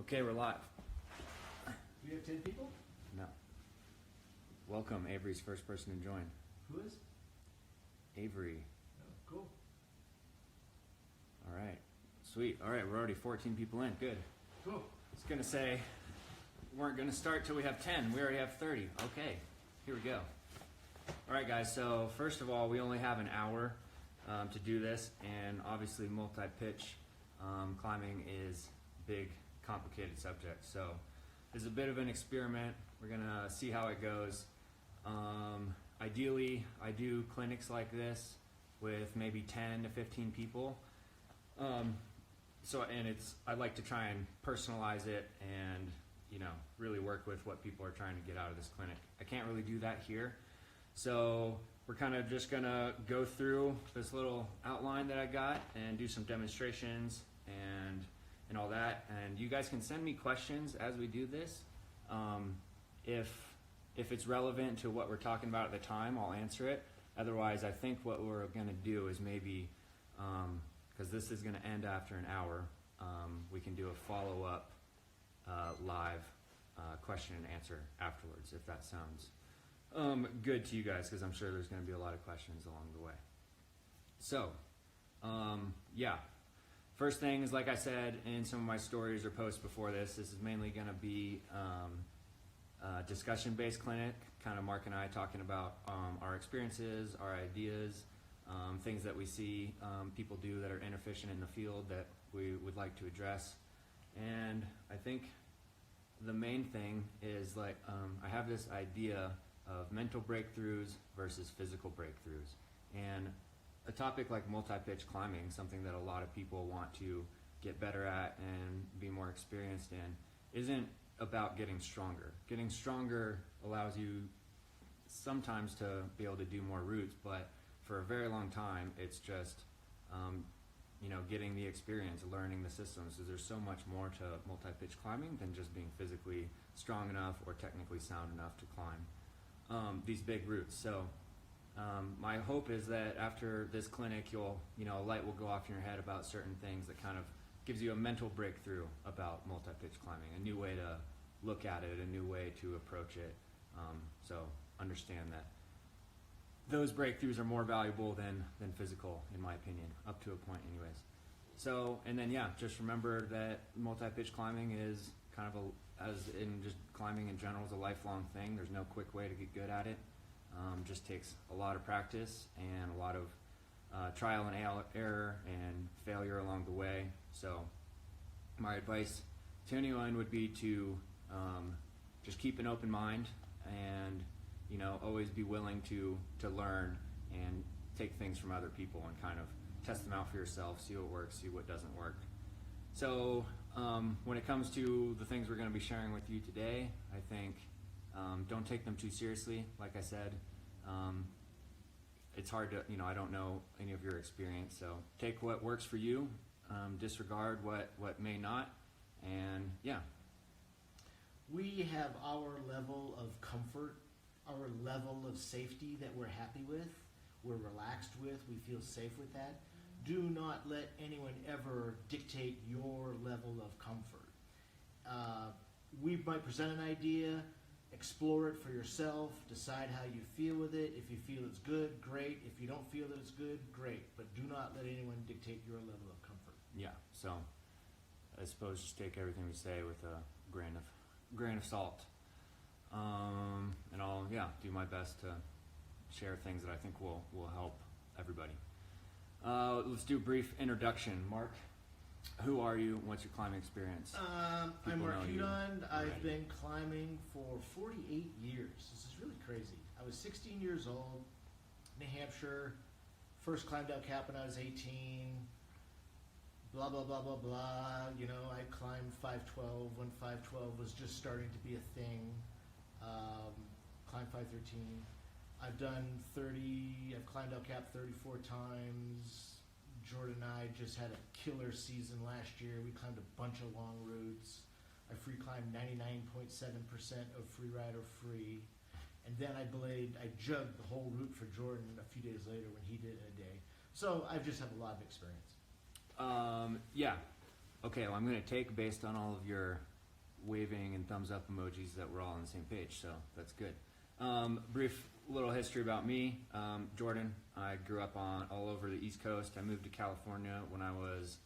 Okay, we're live. Do we have 10 people? No. Welcome, Avery's first person to join. Who is? Avery. Oh, cool. All right. Sweet. All right, we're already 14 people in. Good. Cool. I was going to say, we weren't going to start till we have 10. We already have 30. Okay, here we go. All right, guys, so first of all, we only have an hour to do this, and obviously multi-pitch climbing is a big, complicated subject. So this is a bit of an experiment. We're going to see how it goes. Ideally, I do clinics like this with maybe 10 to 15 people. I like to try and personalize it and, really work with what people are trying to get out of this clinic. I can't really do that here. So we're kind of just gonna go through this little outline that I got and do some demonstrations and all that. And you guys can send me questions as we do this. If it's relevant to what we're talking about at the time, I'll answer it. Otherwise, I think what we're gonna do is maybe, because this is gonna end after an hour, we can do a follow-up live question and answer afterwards, if that sounds good to you guys, because I'm sure there's going to be a lot of questions along the way. So, yeah. First thing is, like I said in some of my stories or posts before this is mainly going to be a discussion-based clinic, kind of Mark and I talking about our experiences, our ideas, things that we see people do that are inefficient in the field that we would like to address. And I think the main thing is I have this idea of mental breakthroughs versus physical breakthroughs. And a topic like multi-pitch climbing, something that a lot of people want to get better at and be more experienced in, isn't about getting stronger. Getting stronger allows you sometimes to be able to do more routes, but for a very long time, it's just getting the experience, learning the systems. So there's so much more to multi-pitch climbing than just being physically strong enough or technically sound enough to climb these big routes. So my hope is that after this clinic, a light will go off in your head about certain things that kind of gives you a mental breakthrough about multi-pitch climbing, a new way to look at it, a new way to approach it. So understand that those breakthroughs are more valuable than physical, in my opinion, up to a point anyways. So, and then just remember that multi-pitch climbing is kind of as in just climbing in general, is a lifelong thing. There's no quick way to get good at it. Just takes a lot of practice and a lot of trial and error and failure along the way. So my advice to anyone would be to just keep an open mind and always be willing to learn and take things from other people and kind of test them out for yourself, see what works, see what doesn't work. So when it comes to the things we're going to be sharing with you today, I think don't take them too seriously. Like I said, it's hard to, I don't know any of your experience, so take what works for you, disregard what may not, and We have our level of comfort, our level of safety that we're happy with, we're relaxed with, we feel safe with that. Do not let anyone ever dictate your level of comfort. We might present an idea, explore it for yourself, decide how you feel with it. If you feel it's good, great. If you don't feel that it's good, great. But do not let anyone dictate your level of comfort. Yeah, so I suppose just take everything we say with a grain of salt. And I'll do my best to share things that I think will help everybody. Let's do a brief introduction. Mark, who are you? What's your climbing experience? I'm Mark Hudon. I've been climbing for 48 years. This is really crazy. I was 16 years old, New Hampshire. First climbed El Cap when I was 18. Blah, blah, blah, blah, blah. I climbed 512 when 512 was just starting to be a thing. Climbed 513. I've climbed El Cap 34 times. Jordan and I just had a killer season last year. We climbed a bunch of long routes. I free climbed 99.7% of freeride or free. And then I jugged the whole route for Jordan a few days later when he did it in a day. So I just have a lot of experience. Okay, well, I'm going to take, based on all of your waving and thumbs up emojis that we're all on the same page, so that's good. Brief little history about me. Jordan, I grew up all over the East Coast. I moved to California when I was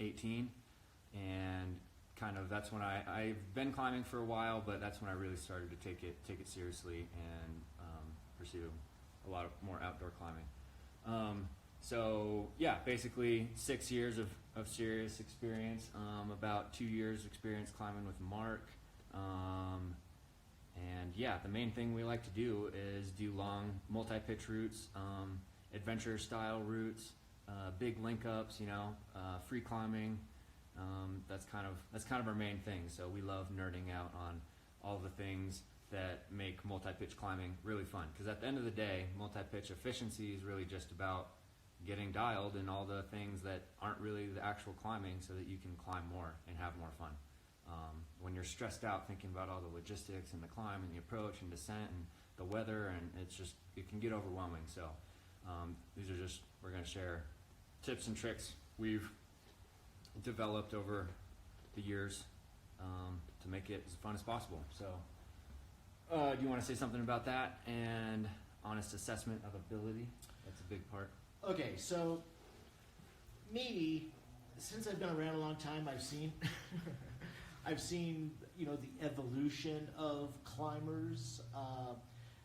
18, and kind of that's when I've been climbing for a while, but that's when I really started to take it seriously and pursue a lot of more outdoor climbing. So yeah, basically 6 years of serious experience, about 2 years experience climbing with Mark. And yeah, the main thing we like to do is do long multi-pitch routes, adventure style routes, big link ups, free climbing. That's kind of our main thing. So we love nerding out on all the things that make multi-pitch climbing really fun. Because at the end of the day, multi-pitch efficiency is really just about getting dialed in all the things that aren't really the actual climbing, so that you can climb more and have more fun. When you're stressed out thinking about all the logistics and the climb and the approach and descent and the weather, and it can get overwhelming. So we're going to share tips and tricks we've developed over the years to make it as fun as possible. So do you want to say something about that and honest assessment of ability? That's a big part. Okay, so me, since I've been around a long time, I've seen the evolution of climbers.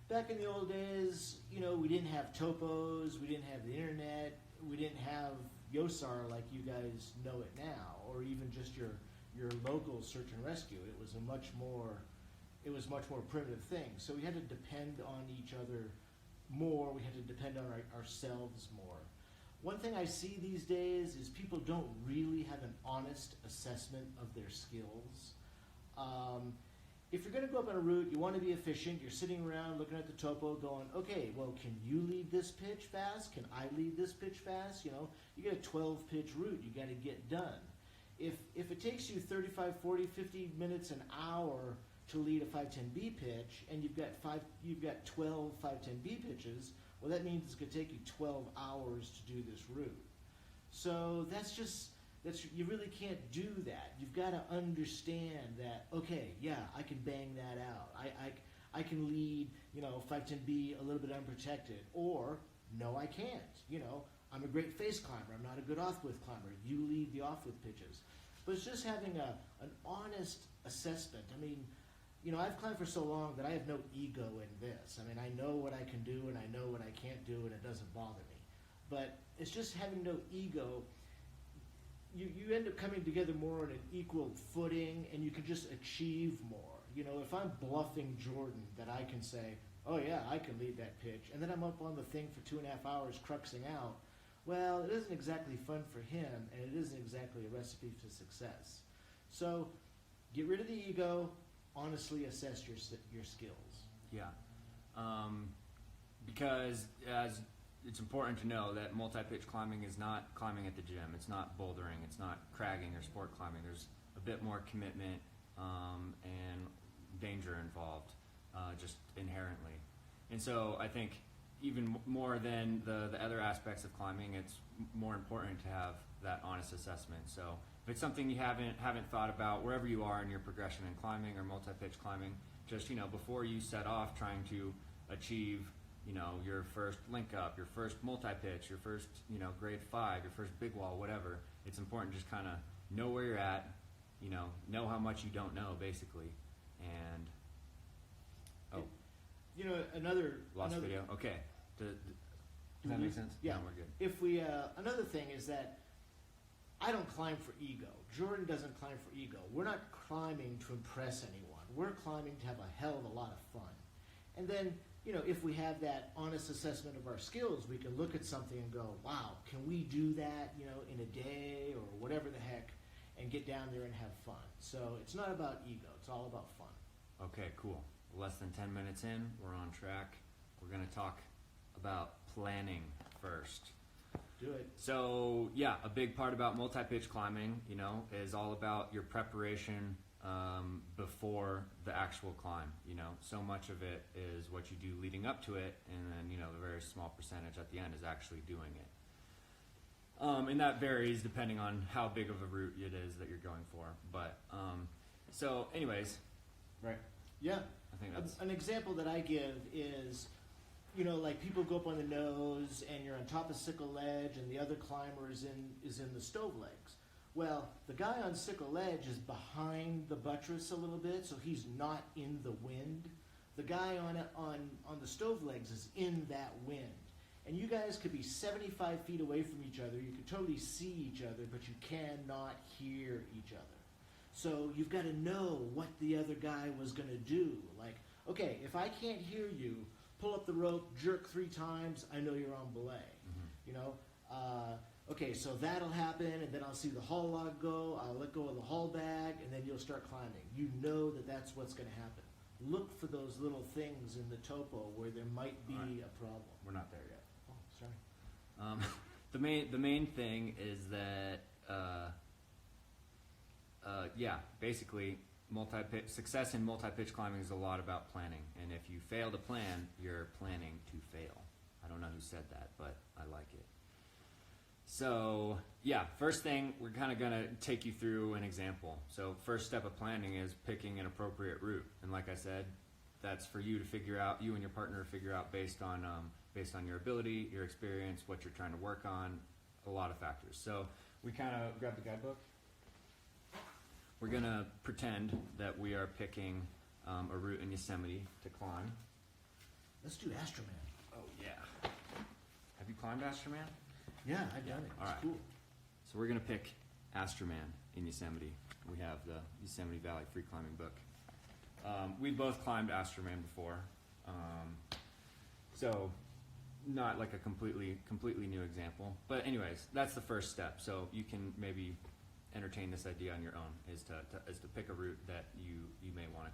Back in the old days, we didn't have topos, we didn't have the internet, we didn't have YOSAR like you guys know it now, or even just your local search and rescue. It was a much more primitive thing. So we had to depend on each other more. We had to depend on ourselves more. One thing I see these days is people don't really have an honest assessment of their skills. If you're going to go up on a route, you want to be efficient. You're sitting around looking at the topo going, okay, well, can you lead this pitch fast? Can I lead this pitch fast? You get a 12-pitch route. You got to get done. If it takes you 35, 40, 50 minutes, an hour to lead a 510B pitch, and you've got 12 510B pitches, well, that means it's going to take you 12 hours to do this route. So you really can't do that. You've got to understand that, okay, yeah, I can bang that out. I can lead, 510B a little bit unprotected, or no, I can't. I'm a great face climber. I'm not a good off-width climber. You lead the off-width pitches. But it's just having an honest assessment. I mean, I've climbed for so long that I have no ego in this. I mean, I know what I can do and I know what I can't do, and it doesn't bother me. But it's just having no ego. You end up coming together more on an equal footing, and you can just achieve more. If I'm bluffing Jordan that I can say, oh yeah, I can lead that pitch, and then I'm up on the thing for 2.5 hours cruxing out, well, it isn't exactly fun for him, and it isn't exactly a recipe for success. So get rid of the ego, honestly assess your skills. Yeah. Because it's important to know that multi-pitch climbing is not climbing at the gym. It's not bouldering. It's not cragging or sport climbing. There's a bit more commitment and danger involved, just inherently. And so I think even more than the other aspects of climbing, it's more important to have that honest assessment. So if it's something you haven't thought about, wherever you are in your progression in climbing or multi-pitch climbing, just before you set off trying to achieve your first link up, your first multi-pitch, your first grade 5, your first big wall, whatever, it's important to just kind of know where you're at, know how much you don't know, basically. And another video. Okay. Does that make sense? Yeah, no, we're good. Another thing is that I don't climb for ego. Jordan doesn't climb for ego. We're not climbing to impress anyone. We're climbing to have a hell of a lot of fun. And then, if we have that honest assessment of our skills, we can look at something and go, wow, can we do that, in a day or whatever the heck, and get down there and have fun. So it's not about ego. It's all about fun. Okay, cool. Less than 10 minutes in, we're on track. We're going to talk about planning first. Do it. So yeah, a big part about multi-pitch climbing, is all about your preparation before the actual climb. So much of it is what you do leading up to it, and then the very small percentage at the end is actually doing it. And that varies depending on how big of a route it is that you're going for. But So, anyways, right? Yeah. I think that's An example that I give is, like people go up on the nose and you're on top of sickle ledge and the other climber is in the stove legs. Well, the guy on sickle ledge is behind the buttress a little bit, so he's not in the wind. The guy on the stove legs is in that wind. And you guys could be 75 feet away from each other. You could totally see each other, but you cannot hear each other. So you've got to know what the other guy was going to do. Like, okay, if I can't hear you, pull up the rope, jerk 3 times, I know you're on belay. Okay, so that'll happen, and then I'll see the haul log go, I'll let go of the haul bag, and then you'll start climbing. You know that that's what's going to happen. Look for those little things in the topo where there might be a problem. we're not there yet. Oh, sorry. The main thing is that basically success in multi-pitch climbing is a lot about planning, and if you fail to plan, you're planning to fail. I don't know who said that, but I like it. So yeah, first thing, we're kind of going to take you through an example. So first step of planning is picking an appropriate route, and like I said, that's for you to figure out, you and your partner to figure out based on your ability, your experience, what you're trying to work on, a lot of factors. So we kind of grab the guidebook. We're going to pretend that we are picking a route in Yosemite to climb. Let's do Astroman. Oh yeah. Have you climbed Astroman? Yeah, I've done it. It's All right. cool. So we're going to pick Astroman in Yosemite. We have the Yosemite Valley Free Climbing book. We both climbed Astroman before. So not like a completely new example. But anyways, that's the first step. So you can maybe entertain this idea on your own, is to pick a route that you may want to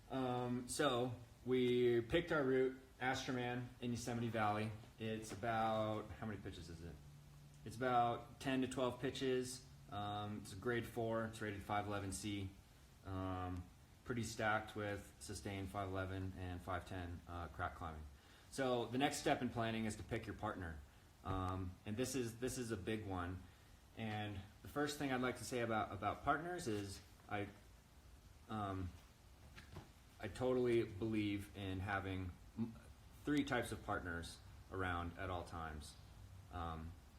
climb. So we picked our route, Astroman in Yosemite Valley. It's about, how many pitches is it? It's about 10 to 12 pitches. It's a grade 4. It's rated 511C. Pretty stacked with sustained 511 and 510 crack climbing. So the next step in planning is to pick your partner. And this is a big one. And the first thing I'd like to say about partners is I totally believe in having 3 types of partners around at all times,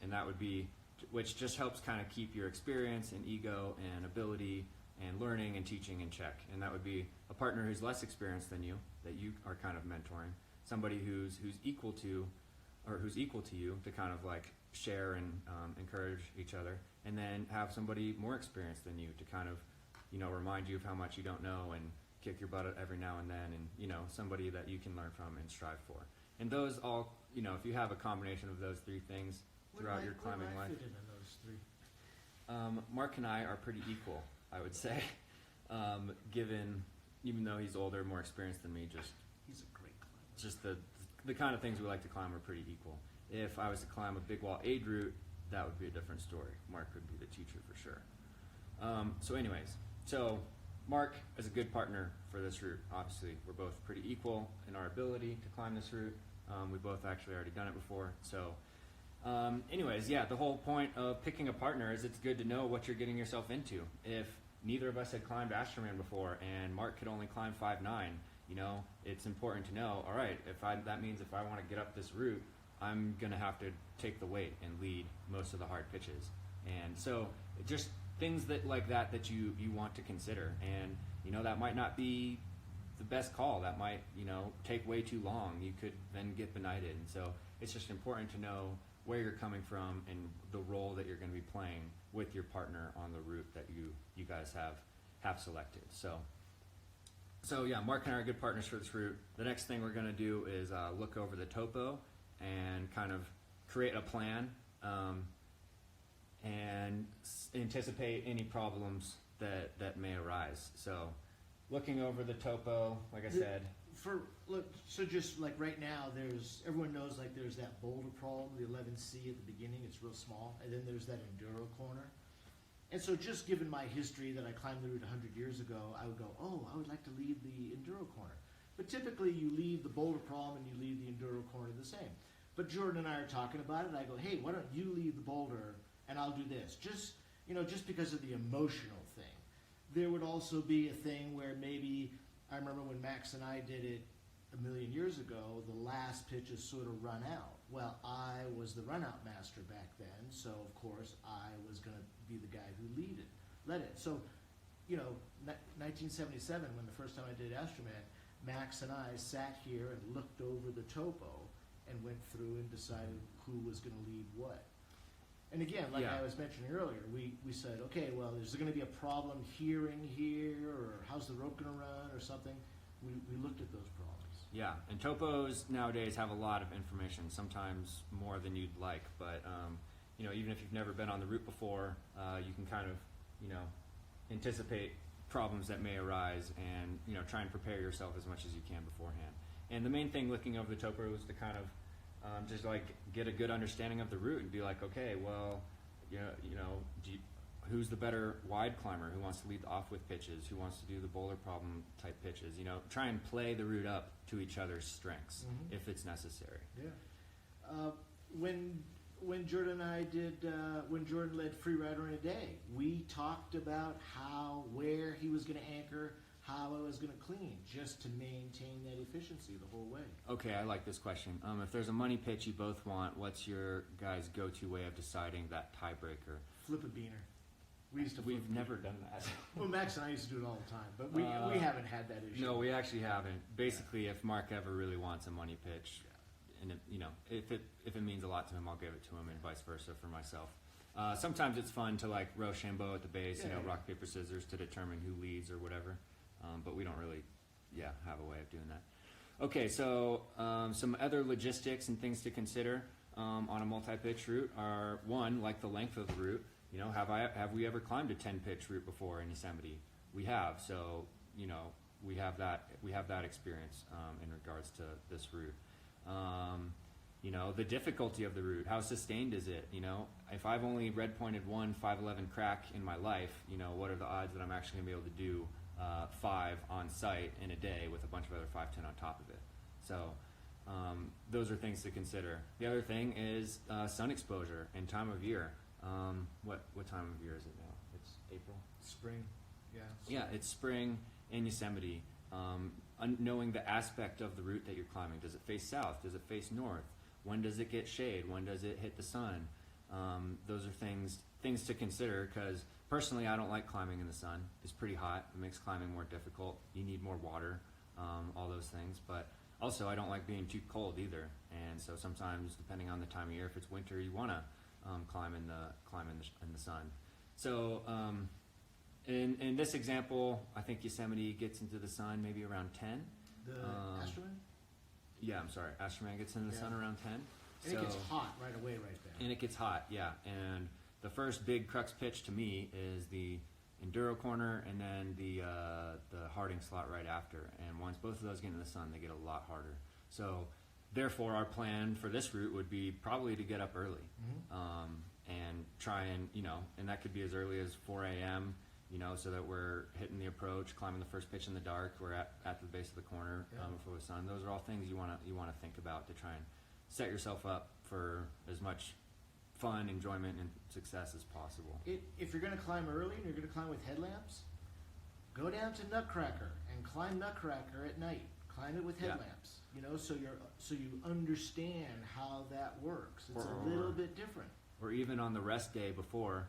and that would be, which just helps kind of keep your experience and ego and ability and learning and teaching in check. And that would be a partner who's less experienced than you, that you are kind of mentoring, somebody who's equal to you to kind of like share and encourage each other, and then have somebody more experienced than you to kind of remind you of how much you don't know and kick your butt every now and then, and somebody that you can learn from and strive for. And those all, if you have a combination of those 3 things throughout your climbing life. Fit in those 3. Mark and I are pretty equal, I would say, even though he's older, more experienced than me, He's a great climber. just the kind of things we like to climb are pretty equal. If I was to climb a big wall aid route, that would be a different story. Mark would be the teacher for sure. So Mark is a good partner for this route. Obviously, we're both pretty equal in our ability to climb this route. We both actually already done it before. So the whole point of picking a partner is it's good to know what you're getting yourself into. If neither of us had climbed Astroman before and Mark could only climb 5'9", it's important to know, all right, that means if I want to get up this route, I'm going to have to take the weight and lead most of the hard pitches. And so just things like that you want to consider. And, that might not be the best call. That might, take way too long. You could then get benighted. And so it's just important to know where you're coming from and the role that you're going to be playing with your partner on the route that you guys have selected. So yeah, Mark and I are good partners for this route. The next thing we're going to do is look over the topo and kind of create a plan and anticipate any problems that may arise. So looking over the topo, like I said. So just like right now, everyone knows like there's that boulder problem, the 11C at the beginning, it's real small, and then there's that enduro corner. And so just given my history that I climbed the route 100 years ago, I would go, I would like to leave the enduro corner. But typically you leave the boulder problem and you leave the enduro corner the same. But Jordan and I are talking about it, and I go, hey, why don't you leave the boulder and I'll do this? Just because of the emotional thing. there would also be a thing where maybe, I remember when Max and I did it a million years ago, the last pitches sort of run out. Well, I was the run-out master back then, so of course I was going to be the guy who led it. So, 1977, when the first time I did Astroman, Max and I sat here and looked over the topo and went through and decided who was going to lead what. And again, like Yeah. I was mentioning earlier, we said, okay, well, is there going to be a problem here, or how's the rope going to run, or something? We looked at those problems. Yeah, and topos nowadays have a lot of information, sometimes more than you'd like, but even if you've never been on the route before, you can kind of, anticipate problems that may arise and, try and prepare yourself as much as you can beforehand. And the main thing looking over the topo is to kind of just like get a good understanding of the route and be like, okay, well, who's the better wide climber? Who wants to lead off with pitches? Who wants to do the bowler problem type pitches? Try and play the route up to each other's strengths if it's necessary. Yeah. When Jordan and I when Jordan led Free Rider in a Day, we talked about where he was going to anchor, how I was going to clean, just to maintain that efficiency the whole way. Okay, I like this question. If there's a money pitch you both want, what's your guys' go-to way of deciding that tiebreaker? Flip a beaner. We've never done that. Well, Max and I used to do it all the time, but we haven't had that issue. No, we actually haven't. Basically, if Mark ever really wants a money pitch, and if it means a lot to him, I'll give it to him, and vice versa for myself. Sometimes it's fun to like Rochambeau at the base, rock paper scissors to determine who leads or whatever. But we don't really, have a way of doing that. Okay, so some other logistics and things to consider on a multi-pitch route are, one, like the length of the route. Have we ever climbed a 10-pitch route before in Yosemite? We have, so we have that experience in regards to this route. The difficulty of the route, how sustained is it? If I've only red pointed one 511 crack in my life, what are the odds that I'm actually gonna be able to do 5 on site in a day with a bunch of other 510 on top of it? So those are things to consider. The other thing is sun exposure and time of year. What time of year is it now? It's April? Spring, yeah. Yeah, it's spring in Yosemite. Knowing the aspect of the route that you're climbing. Does it face south? Does it face north? When does it get shade? When does it hit the sun? Those are things to consider, because personally I don't like climbing in the sun. It's pretty hot. It makes climbing more difficult. You need more water, all those things. But also I don't like being too cold either. And so sometimes, depending on the time of year, if it's winter, you want to climb in the sun. So in this example, I think Yosemite gets into the sun maybe around 10. The Astroman? Yeah, I'm sorry. Astroman gets into the sun around 10. And it gets hot right away right there. And it gets hot, yeah. And the first big crux pitch to me is the Enduro corner and then the Harding slot right after. And once both of those get into the sun, they get a lot harder. So therefore, our plan for this route would be probably to get up early and try and, and that could be as early as 4 a.m., so that we're hitting the approach, climbing the first pitch in the dark. We're at the base of the corner before the sun. Those are all things you want to think about to try and set yourself up for as much fun, enjoyment, and success as possible. If you're going to climb early and you're going to climb with headlamps, go down to Nutcracker and climb Nutcracker at night. Climb it with headlamps. So you understand how that works. It's a little bit different. Or even on the rest day before,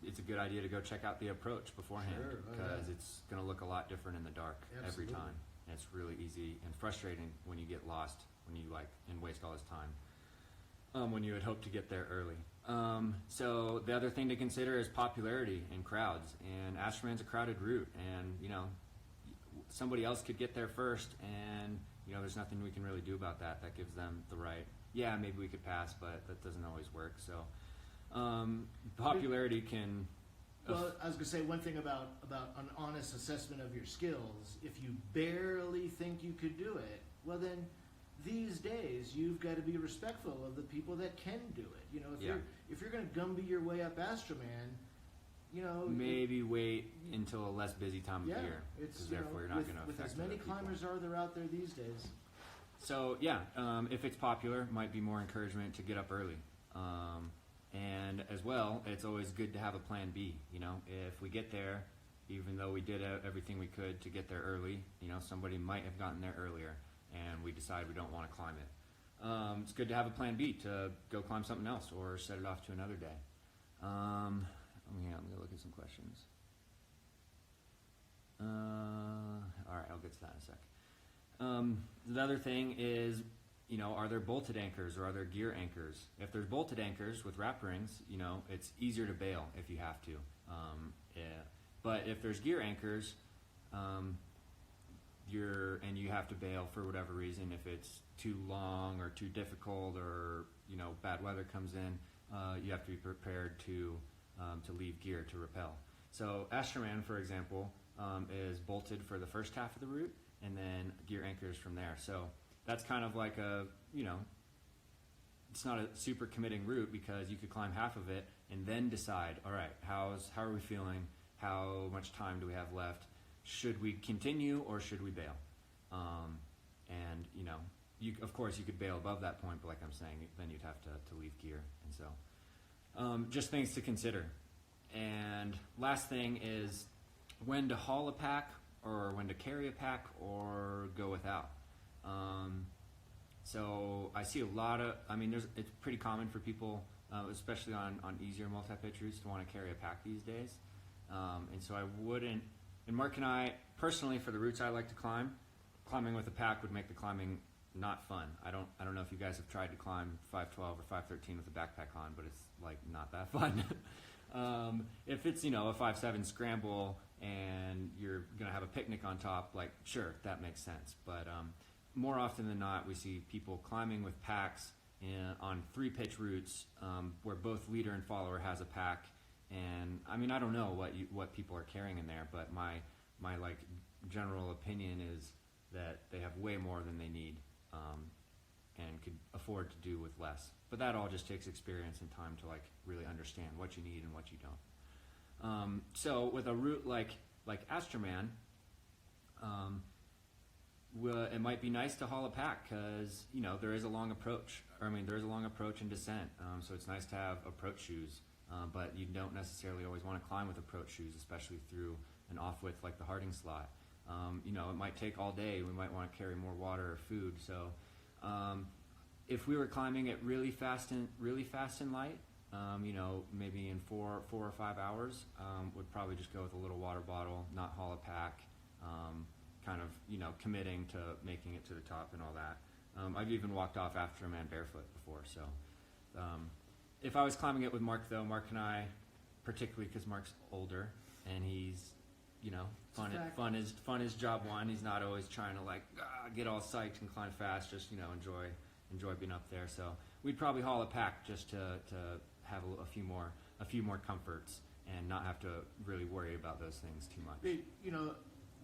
it's a good idea to go check out the approach beforehand, because it's going to look a lot different in the dark every time. And it's really easy and frustrating when you get lost, when you and waste all this time when you had hoped to get there early. So the other thing to consider is popularity and crowds. And Astroman's a crowded route, and somebody else could get there first, and there's nothing we can really do about that. That gives them the right. Yeah, maybe we could pass, but that doesn't always work. So popularity can. Well, I was going to say one thing about an honest assessment of your skills. If you barely think you could do it, well then, these days you've got to be respectful of the people that can do it. If you're going to Gumby your way up Astroman, maybe wait until a less busy time of year, because therefore you're not going to affect with as many climbers are there out there these days. So if it's popular, might be more encouragement to get up early, and as well. well, it's always good to have a plan B. You know, if we get there, even though we did everything we could to get there early, you know, somebody might have gotten there earlier, and we decide we don't want to climb it. It's good to have a plan B to go climb something else or set it off to another day. I'm gonna look at some questions. All right, I'll get to that in a sec. The other thing is, you know, are there bolted anchors or are there gear anchors? If there's bolted anchors with wrap rings, you know, it's easier to bail if you have to. Yeah. But if there's gear anchors, you have to bail for whatever reason, if it's too long or too difficult, or you know, bad weather comes in, you have to be prepared to leave gear to rappel. So Astroman, for example, is bolted for the first half of the route, and then gear anchors from there. So that's kind of like a, you know, it's not a super committing route, because you could climb half of it and then decide, all right, how are we feeling? How much time do we have left? Should we continue or should we bail? And you know, of course you could bail above that point, but like I'm saying, then you'd have to leave gear. And so just things to consider. And last thing is when to haul a pack, or when to carry a pack, or go without. So I see a lot of, it's pretty common for people, especially on easier multi-pitch routes, to want to carry a pack these days. And so I wouldn't, and Mark and I, personally, for the routes I like to climb, climbing with a pack would make the climbing not fun. I don't know if you guys have tried to climb 512 or 513 with a backpack on, but it's like not that fun. If it's, you know, a 5.7 scramble and you're gonna have a picnic on top, like sure, that makes sense. But more often than not, we see people climbing with packs on 3-pitch routes, where both leader and follower has a pack. And I mean, I don't know what people are carrying in there, but my like general opinion is that they have way more than they need, and could afford to do with less. But that all just takes experience and time to like really understand what you need and what you don't. So with a route like Astroman, it might be nice to haul a pack, because you know there is a long approach. There is a long approach and descent, so it's nice to have approach shoes. But you don't necessarily always want to climb with approach shoes, especially through an off-width like the Harding slot. You know, it might take all day. We might want to carry more water or food. So if we were climbing it really fast and light, you know, maybe in 4 or 5 hours, would probably just go with a little water bottle, not haul a pack, kind of, you know, committing to making it to the top and all that. I've even walked off after a man barefoot before. So if I was climbing it with Mark, though, Mark and I, particularly because Mark's older and he's, you know, fun is job one. He's not always trying to like get all psyched and climb fast. Just, you know, enjoy being up there. So we'd probably haul a pack just to have a few more comforts and not have to really worry about those things too much. You know,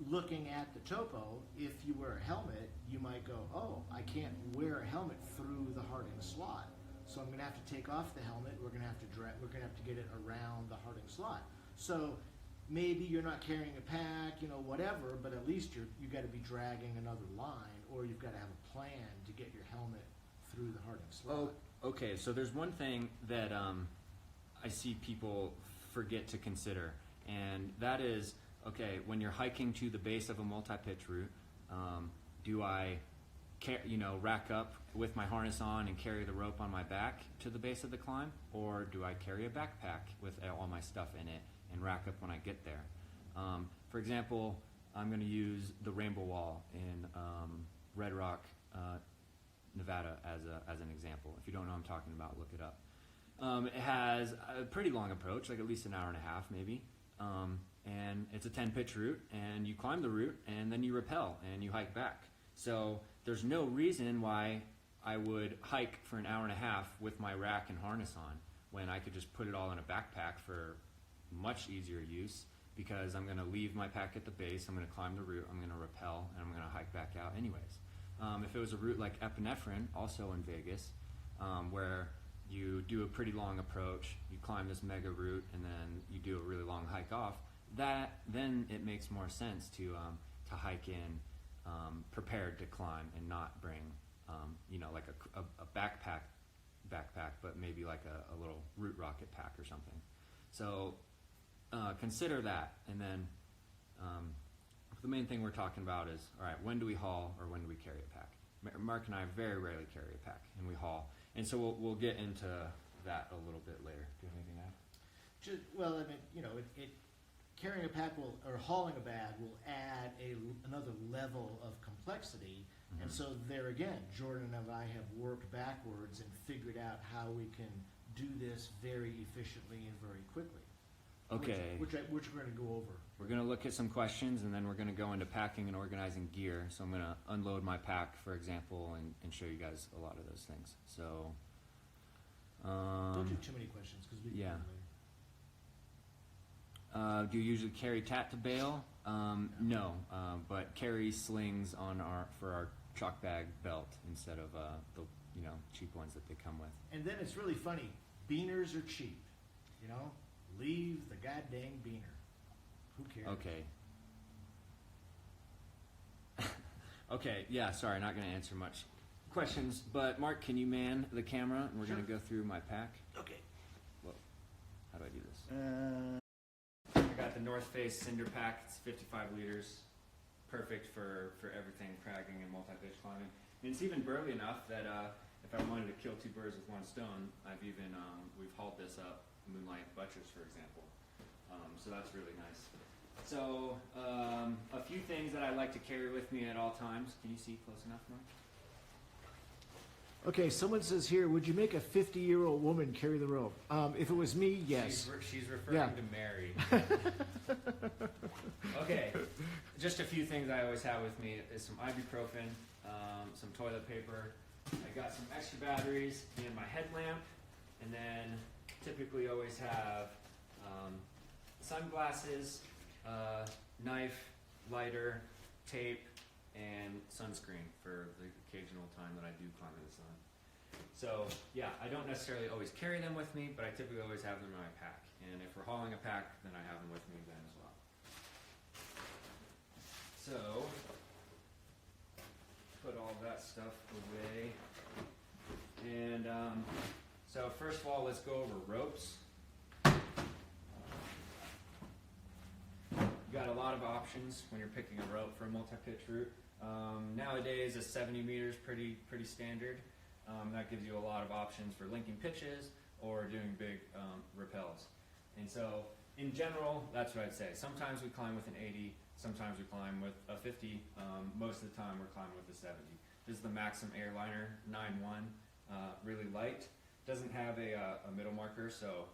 looking at the topo, if you wear a helmet, you might go, oh, I can't wear a helmet through the Harding slot. So I'm going to have to take off the helmet. We're going to have to get it around the Harding slot. So maybe you're not carrying a pack, you know, whatever, but at least you got to be dragging another line, or you've got to have a plan to get your helmet through the Harding slot. Oh, okay. So there's one thing that I see people forget to consider, and that is, okay, when you're hiking to the base of a multi-pitch route, do I rack up with my harness on and carry the rope on my back to the base of the climb, or do I carry a backpack with all my stuff in it and rack up when I get there? For example, I'm going to use the Rainbow Wall in Red Rock, Nevada as an example. If you don't know what I'm talking about, look it up. It has a pretty long approach, like at least an hour and a half maybe, and it's a 10-pitch route, and you climb the route and then you rappel and you hike back. So there's no reason why I would hike for an hour and a half with my rack and harness on when I could just put it all in a backpack for much easier use, because I'm going to leave my pack at the base, I'm going to climb the route, I'm going to rappel, and I'm going to hike back out anyways. If it was a route like Epinephrine, also in Vegas, where you do a pretty long approach, you climb this mega route, and then you do a really long hike off, then it makes more sense to hike in prepared to climb and not bring like a backpack backpack, but maybe like a little root rocket pack or something. So consider that, and then the main thing we're talking about is, all right, when do we haul or when do we carry a pack? Mark and I very rarely carry a pack, and we haul, and so we'll get into that a little bit later. Do you have anything to add? Well, I mean, carrying a pack or hauling a bag will add another level of complexity. Mm-hmm. And so there again, Jordan and I have worked backwards and figured out how we can do this very efficiently and very quickly. Okay. Which we're going to go over. We're going to look at some questions, and then we're going to go into packing and organizing gear. So I'm going to unload my pack, for example, and show you guys a lot of those things. So, Don't do too many questions because we can yeah. do it later. Do you usually carry tat to bail? No, but carry slings for our chalk bag belt instead of the cheap ones that they come with. And then it's really funny. Beaners are cheap. Leave the goddamn beaner. Who cares? Okay. Okay, yeah, sorry, not going to answer much questions, but Mark, can you man the camera? And we're Sure. going to go through my pack. Okay. Whoa, how do I do this? I got the North Face Cinder Pack. It's 55 liters. Perfect for everything, cragging and multi-pitch climbing. And it's even burly enough that if I wanted to kill two birds with one stone, we've hauled this up Moonlight Buttress, for example. So that's really nice. So a few things that I like to carry with me at all times. Can you see close enough, Mark? Okay, someone says here, would you make a 50-year-old woman carry the rope? If it was me, yes. She's referring Yeah. to Mary. Okay, just a few things I always have with me is some ibuprofen, some toilet paper. I got some extra batteries and my headlamp, and then typically always have sunglasses, knife, lighter, tape, and sunscreen for the occasional time that I do climb in the sun. So yeah, I don't necessarily always carry them with me, but I typically always have them in my pack. And if we're hauling a pack, then I have them with me then as well. So, put all that stuff away. And so first of all, let's go over ropes. You got a lot of options when you're picking a rope for a multi-pitch route. Nowadays, a 70 meters pretty standard. That gives you a lot of options for linking pitches or doing big rappels. And so, in general, that's what I'd say. Sometimes we climb with an 80, sometimes we climb with a 50. Most of the time, we're climbing with a 70. This is the Maxim Airliner 9.1, really light. Doesn't have a middle marker, so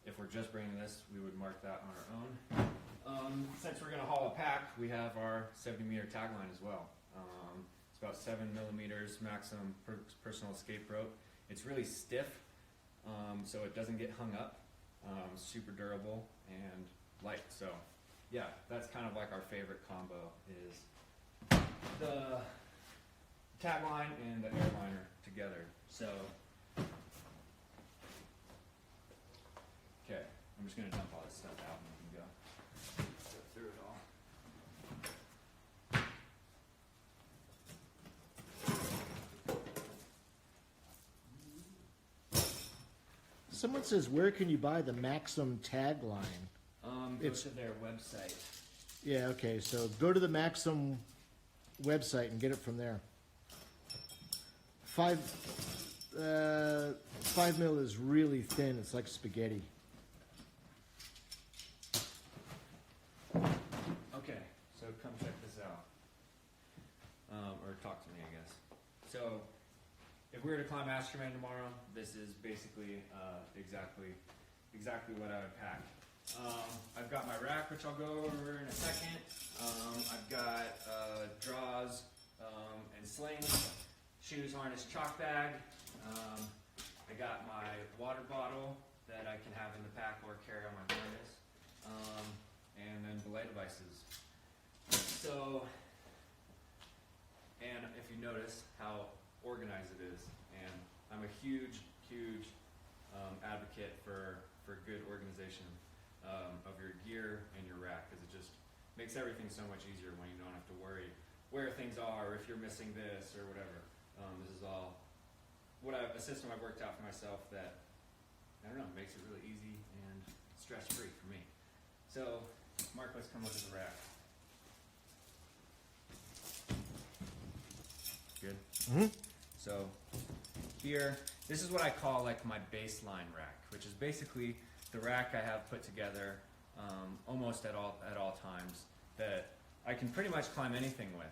if we're just bringing this, we would mark that on our own. Since we're going to haul a pack, we have our 70-meter tagline as well. It's about 7 millimeters Maxim personal escape rope. It's really stiff, so it doesn't get hung up. Super durable and light. So, yeah, that's kind of like our favorite combo is the tagline and the airliner together. So, okay, I'm just going to dump all this stuff out and we can go through it all. Someone says, where can you buy the Maxim tagline? Go to their website. Yeah, okay, so go to the Maxim website and get it from there. 5 mil is really thin. It's like spaghetti. Okay, so come check this out. Or talk to me, I guess. So, if we were to climb Astroman tomorrow, this is basically exactly what I would pack. I've got my rack, which I'll go over in a second. I've got draws and slings, shoes, harness, chalk bag. I got my water bottle that I can have in the pack or carry on my harness, and then belay devices. So, and if you notice how organized it is, and I'm a huge advocate for good organization of your gear and your rack, because it just makes everything so much easier when you don't have to worry where things are, or if you're missing this or whatever. This is all a system I've worked out for myself that, I don't know, makes it really easy and stress-free for me. So, Mark, let's come look at the rack. Good? Mm-hmm. So, here, this is what I call like my baseline rack, which is basically the rack I have put together almost at all times that I can pretty much climb anything with.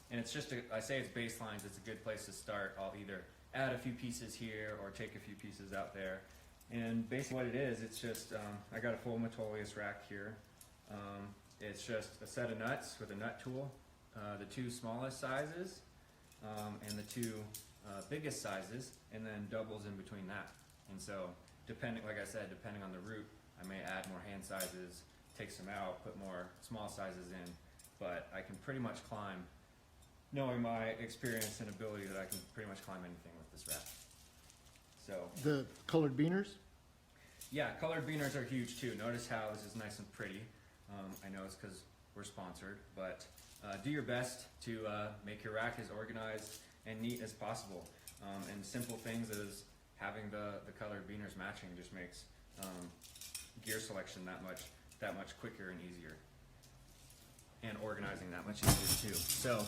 And it's just, I say it's baselines, it's a good place to start. I'll either add a few pieces here or take a few pieces out there. And basically what it is, it's just, I got a full Metolius rack here. It's just a set of nuts with a nut tool, the two smallest sizes, and the two biggest sizes, and then doubles in between that. And so, depending, like I said, depending on the route, I may add more hand sizes, take some out, put more small sizes in, but I can pretty much climb, knowing my experience and ability, that I can pretty much climb anything with this rack. So, The colored beaners? yeah, colored beaners are huge too. Notice how this is nice and pretty. I know it's because we're sponsored, but do your best to make your rack as organized and neat as possible. And simple things as having the colored beaners matching just makes gear selection that much quicker and easier, and organizing that much easier too. So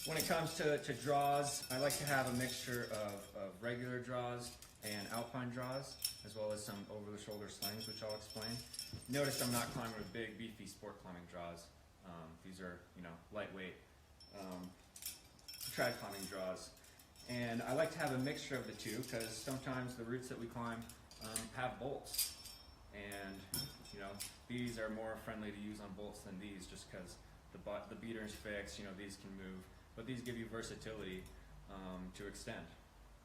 when it comes to draws, I like to have a mixture of regular draws and alpine draws, as well as some over-the-shoulder slings, which I'll explain. Notice I'm not climbing with big, beefy sport climbing draws. These are, lightweight trad climbing draws. And I like to have a mixture of the two, because sometimes the routes that we climb have bolts. And, these are more friendly to use on bolts than these, just because the beater's fixed, these can move. But these give you versatility to extend,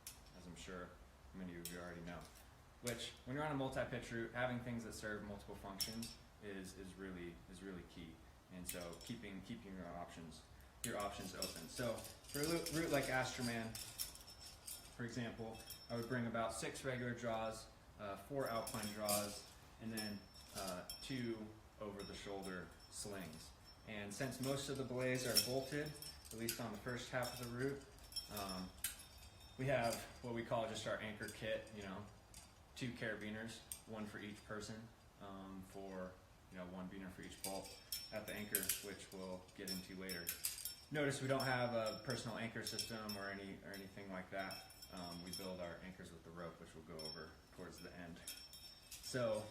as I'm sure many of you already know. Which, when you're on a multi-pitch route, having things that serve multiple functions is really key. And so keeping your options open. So for a route like Astroman, for example, I would bring about 6 regular draws, 4 alpine draws, and then 2 over-the-shoulder slings. And since most of the belays are bolted, at least on the first half of the route, we have what we call just our anchor kit, 2 carabiners, 1 for each person, for 1 beaner for each bolt at the anchor, which we'll get into later. Notice we don't have a personal anchor system or anything like that. We build our anchors with the rope, which we'll go over towards the end. So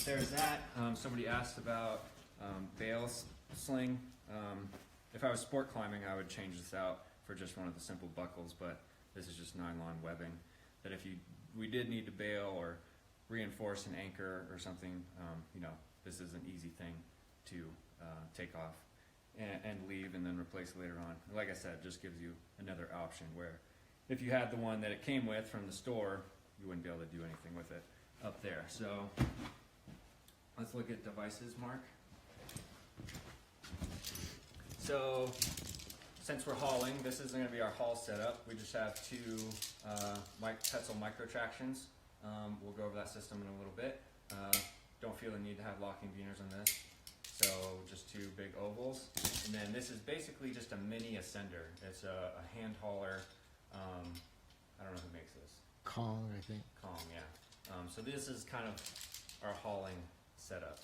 there's that. Somebody asked about bail sling. If I was sport climbing, I would change this out for just one of the simple buckles, but this is just nylon webbing. That if we did need to bail or reinforce an anchor or something, this is an easy thing to take off and leave and then replace later on. Like I said, just gives you another option, where if you had the one that it came with from the store, you wouldn't be able to do anything with it up there. So let's look at devices, Mark. So since we're hauling, this is going to be our haul setup. We just have 2 Tetzel micro tractions. We'll go over that system in a little bit. Don't feel the need to have locking beaners on this. So just 2 big ovals. And then this is basically just a mini ascender. It's a hand hauler. I don't know who makes this. Kong, I think. Kong, yeah. So this is kind of our hauling setup.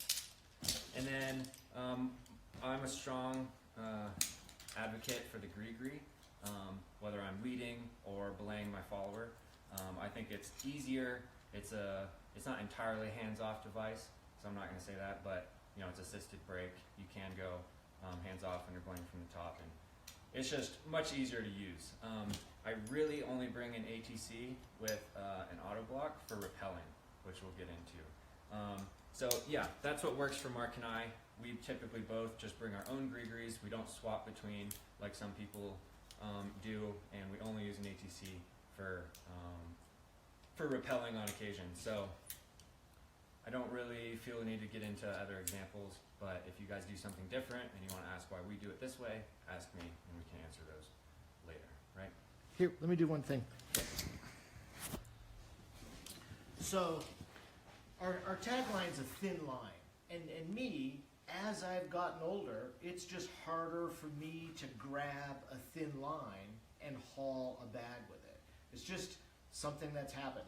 And then I'm a strong advocate for the gree-gree, whether I'm leading or belaying my follower. I think it's easier. It's not entirely hands-off device, so I'm not going to say that, but it's assisted brake. You can go hands-off when you're belaying from the top, and it's just much easier to use. I really only bring an ATC with an auto block for rappelling, which we'll get into. So yeah, that's what works for Mark and I. We typically both just bring our own gree-grees. We don't swap between like some people do, and we only use an ATC for rappelling on occasion. So I don't really feel the need to get into other examples, but if you guys do something different and you want to ask why we do it this way, ask me and we can answer those later, right? Here, let me do one thing. So our tagline's a thin line, and me, as I've gotten older, it's just harder for me to grab a thin line and haul a bag with it. It's just something that's happened.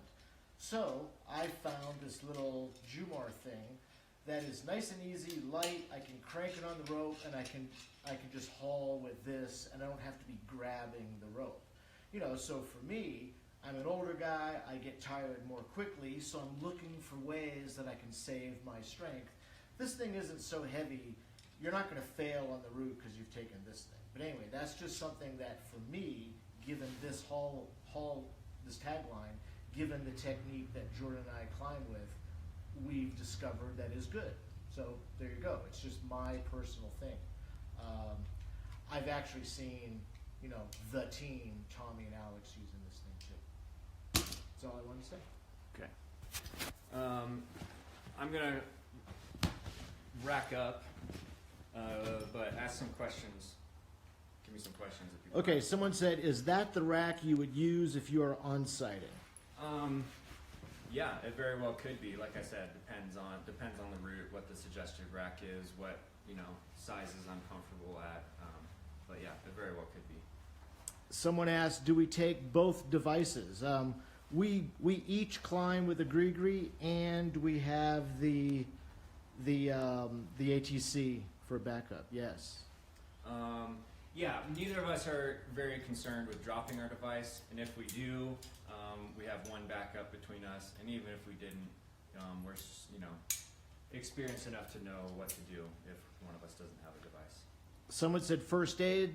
So I found this little Jumar thing that is nice and easy, light. I can crank it on the rope, and I can just haul with this, and I don't have to be grabbing the rope. You know, so for me, I'm an older guy. I get tired more quickly, so I'm looking for ways that I can save my strength. This thing isn't so heavy. You're not going to fail on the route because you've taken this thing. But anyway, that's just something that for me, given this this tagline, given the technique that Jordan and I climb with, we've discovered that is good. So there you go. It's just my personal thing. I've actually seen, you know, the team, Tommy and Alex, using this thing too. That's all I want to say. Okay. I'm gonna rack up, but ask some questions. Give me some questions if you want. Okay, someone said, is that the rack you would use if you are on-sighting? Yeah, it very well could be. Like I said, depends on the route, what the suggested rack is, what, you know, sizes I'm comfortable at. But yeah, it very well could be. Someone asked, do we take both devices? We each climb with a Gree and we have the ATC for backup. Yes. Yeah, neither of us are very concerned with dropping our device, and if we do, we have one backup between us, and even if we didn't, we're, you know, experienced enough to know what to do if one of us doesn't have a device. Someone said first aid.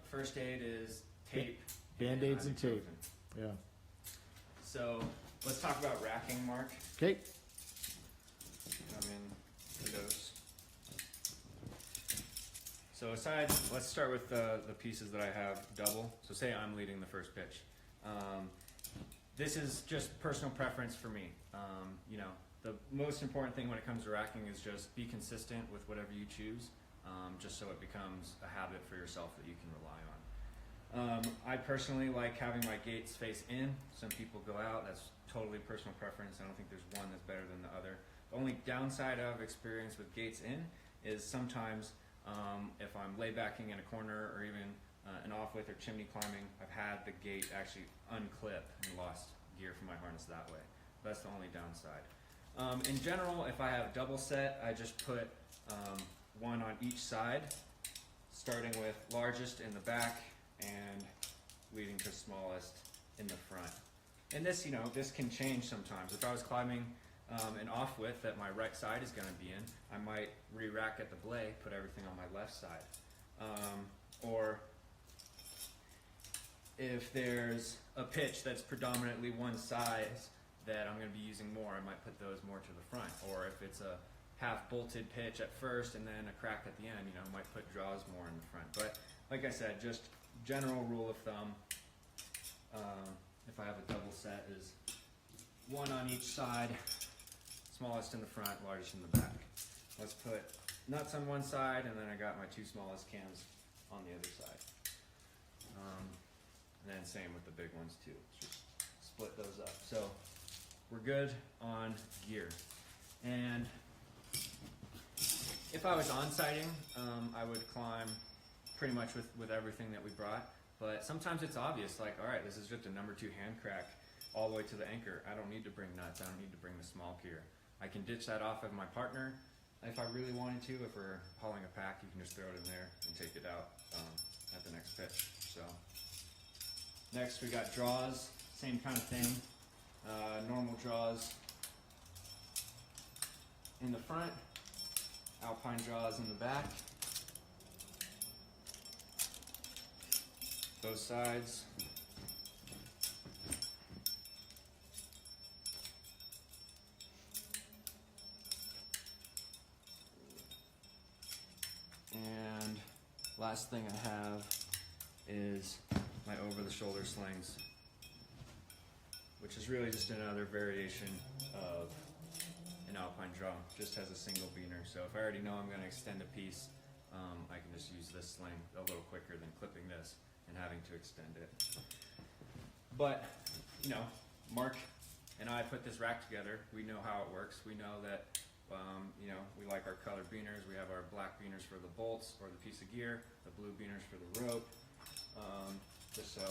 First aid is tape, Band-Aids and tape. ibuprofen. Yeah. So let's talk about racking, Mark. Okay. Come in for those. So let's start with the pieces that I have double. So say I'm leading the first pitch. This is just personal preference for me. You know, the most important thing when it comes to racking is just be consistent with whatever you choose, just so it becomes a habit for yourself that you can rely on. I personally like having my gates face in. Some people go out. That's totally personal preference. I don't think there's one that's better than the other. The only downside I've experienced with gates in is sometimes if I'm laybacking in a corner or even an off-width or chimney climbing, I've had the gate actually unclip and lost gear from my harness that way. That's the only downside. In general, if I have double set, I just put one on each side, starting with largest in the back and leading to smallest in the front. And this, you know, this can change sometimes. If I was climbing an off-width that my right side is going to be in, I might re-rack at the belay, put everything on my left side. Or if there's a pitch that's predominantly one size that I'm going to be using more, I might put those more to the front. Or if it's a half bolted pitch at first and then a crack at the end, you know, I might put draws more in the front. But like I said, just general rule of thumb, if I have a double set, is one on each side, smallest in the front, largest in the back. Let's put nuts on one side, and then I got my two smallest cans on the other side. And then same with the big ones too. Just split those up. So we're good on gear. And if I was on-sighting, I would climb pretty much with everything that we brought. But sometimes it's obvious, like, all right, this is just a number 2 hand crack all the way to the anchor. I don't need to bring nuts. I don't need to bring the small gear. I can ditch that off of my partner if I really wanted to. If we're hauling a pack, you can just throw it in there and take it out at the next pitch. So next we got draws, same kind of thing. Normal draws in the front, alpine draws in the back. Both sides. And last thing I have is my over-the-shoulder slings, which is really just another variation of an alpine draw, just has a single beaner. So if I already know I'm going to extend a piece, I can just use this sling a little quicker than clipping this and having to extend it. But, you know, Mark and I put this rack together. We know how it works. We know that, you know, we like our colored beaners. We have our black beaners for the bolts or the piece of gear, the blue beaners for the rope. just so,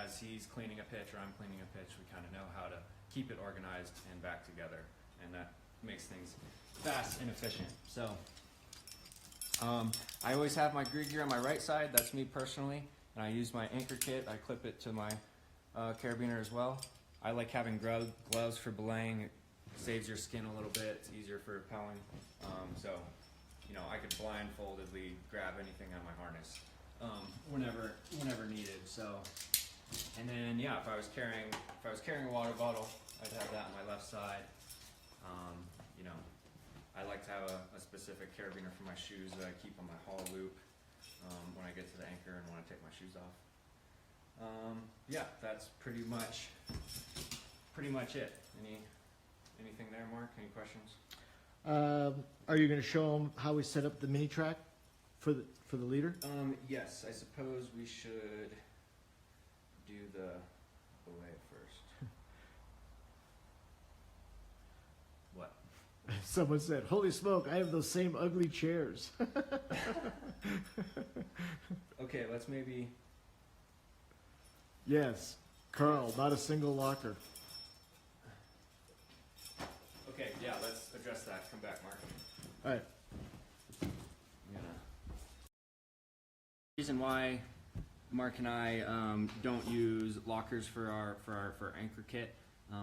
as he's cleaning a pitch or I'm cleaning a pitch, we kind of know how to keep it organized and back together, and that makes things fast and efficient. So I always have my grid gear on my right side. That's me personally, and I use my anchor kit. I clip it to my carabiner as well. I like having gloves for belaying. It saves your skin a little bit. It's easier for rappelling. So I could blindfoldedly grab anything on my harness whenever needed. So, and then if I was carrying a water bottle, I'd have that on my left side. I like to have a specific carabiner for my shoes that I keep on my haul loop when I get to the anchor and want to take my shoes off. That's pretty much it. Anything there, Mark? Any questions? Are you going to show them how we set up the mini track for the leader? Yes, I suppose we should do the belay first. What? Someone said, "Holy smoke! I have those same ugly chairs." Okay, let's maybe. Yes, Carl, not a single locker. Okay, let's address that. Come back, Mark. All right. Reason why Mark and I don't use lockers for our anchor kit